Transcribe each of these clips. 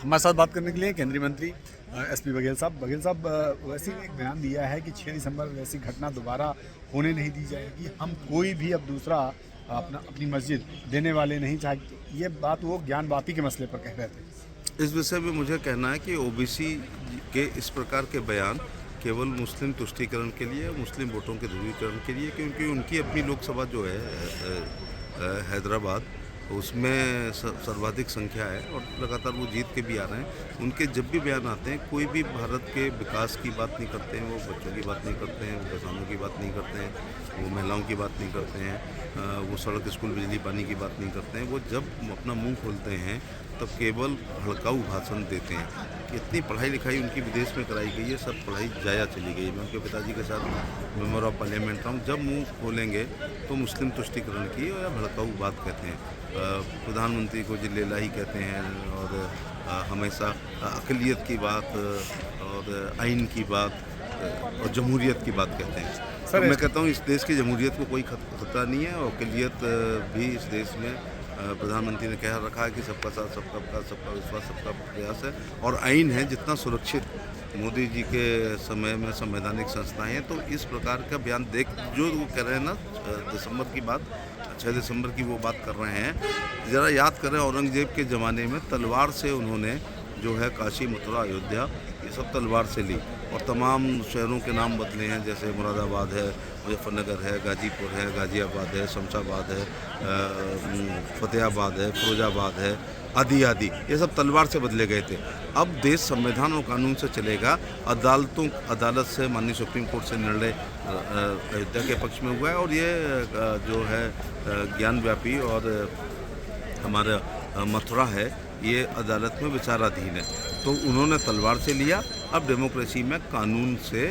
हमारे साथ बात करने के लिए केंद्रीय मंत्री एसपी बघेल साहब वैसे ही एक बयान दिया है कि 6 दिसंबर वैसी घटना दोबारा होने नहीं दी जाएगी। हम कोई भी अब दूसरा अपनी मस्जिद देने वाले नहीं चाहते। ये बात वो ज्ञानवापी के मसले पर कह रहे थे। इस विषय में मुझे कहना है कि ओबीसी के इस प्रकार के बयान केवल मुस्लिम तुष्टीकरण के लिए, मुस्लिम वोटों के ध्रुवीकरण के लिए, क्योंकि उनकी अपनी लोकसभा जो है हैदराबाद, उसमें सर्वाधिक संख्या है और लगातार वो जीत के भी आ रहे हैं। उनके जब भी बयान आते हैं, कोई भी भारत के विकास की बात नहीं करते हैं, वो बच्चों की बात नहीं करते हैं, वो किसानों की बात नहीं करते हैं, वो महिलाओं की बात नहीं करते हैं, वो सड़क, स्कूल, बिजली, पानी की बात नहीं करते हैं। वो जब अपना मुंह खोलते हैं तब केवल भड़काऊ भाषण देते हैं कि इतनी पढ़ाई लिखाई उनकी विदेश में कराई गई है, सब पढ़ाई जाया चली गई है। मैं उनके पिताजी के साथ मेंबर ऑफ पार्लियामेंट रहा हूँ। जब मुंह खोलेंगे तो मुस्लिम तुष्टीकरण की या भड़काऊ बात कहते हैं। प्रधानमंत्री को जिलेला ही कहते हैं और हमेशा अक़लियत की बात और आइन की बात और जमहूरियत की बात कहते हैं। तो मैं कहता हूँ इस देश की जमहूरियत को कोई खतरा नहीं है और अक़लियत भी इस देश में प्रधानमंत्री ने कह रखा है कि सबका साथ, सबका विकास, सबका विश्वास, सबका प्रयास है और आइन है जितना सुरक्षित मोदी जी के समय में संवैधानिक संस्थाएं हैं। तो इस प्रकार का बयान देख जो वो कह रहे हैं ना, दिसंबर की बात, 6 दिसंबर की वो बात कर रहे हैं। ज़रा याद करें, औरंगजेब के ज़माने में तलवार से उन्होंने जो है काशी, मथुरा, अयोध्या, ये सब तलवार से ली और तमाम शहरों के नाम बदले हैं। जैसे मुरादाबाद है, मुजफ्फरनगर है, गाजीपुर है, गाजियाबाद है, शमशाबाद है, फतेहाबाद है, फिरोजाबाद है, आदि ये सब तलवार से बदले गए थे। अब देश संविधान और कानून से चलेगा। अदालत से, माननीय सुप्रीम कोर्ट से निर्णय अयोध्या के पक्ष में हुआ है और ये जो है ज्ञानव्यापी और हमारा मथुरा है, ये अदालत में विचाराधीन है। तो उन्होंने तलवार से लिया। अब डेमोक्रेसी में कानून से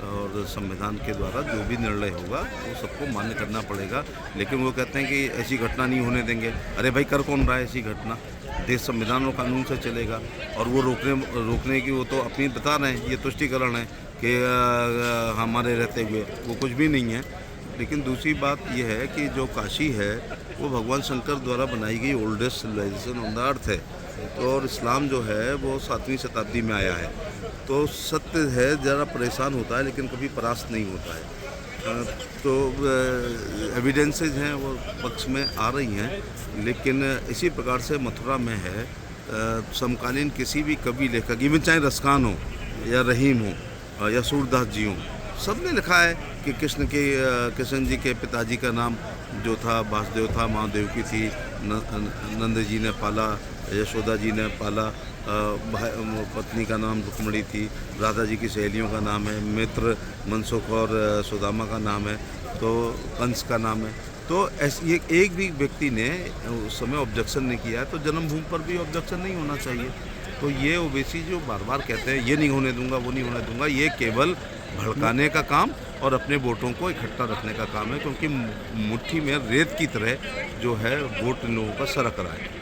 और संविधान के द्वारा जो भी निर्णय होगा वो सबको मान्य करना पड़ेगा। लेकिन वो कहते हैं कि ऐसी घटना नहीं होने देंगे। अरे भाई, कर कौन रहा है ऐसी घटना? देश संविधान और कानून से चलेगा और वो रोकने की वो तो अपनी बता रहे हैं, ये तुष्टीकरण है कि हमारे रहते हुए, वो कुछ भी नहीं है। लेकिन दूसरी बात यह है कि जो काशी है वो भगवान शंकर द्वारा बनाई गई oldest civilisation on the earth है। तो और इस्लाम जो है वो 7वीं शताब्दी में आया है। तो सत्य है, ज़रा परेशान होता है लेकिन कभी परास्त नहीं होता है। तो एविडेंसेज हैं वो पक्ष में आ रही हैं। लेकिन इसी प्रकार से मथुरा में है, समकालीन किसी भी कवि लेखक, इवन चाहे रसखान हो या रहीम हो या सूरदास जी हों, सब ने लिखा है कि कृष्ण जी के पिताजी का नाम जो था वासुदेव था, माँ देवकी थी, नंद जी ने पाला, यशोदा जी ने पाला, पत्नी का नाम रुक्मणी थी, राधा जी की सहेलियों का नाम है, मित्र, मनसुख और सुदामा का नाम है, तो कंस का नाम है। तो ये एक भी व्यक्ति ने उस समय ऑब्जेक्शन नहीं किया है। तो जन्मभूमि पर भी ऑब्जेक्शन नहीं होना चाहिए। तो ये ओबीसी जो बार बार कहते हैं ये नहीं होने दूंगा, वो नहीं होने दूंगा, ये केवल भड़काने का काम और अपने वोटों को इकट्ठा रखने का काम है। क्योंकि मुट्ठी में रेत की तरह जो है वोट इन लोगों का सरक रहा है।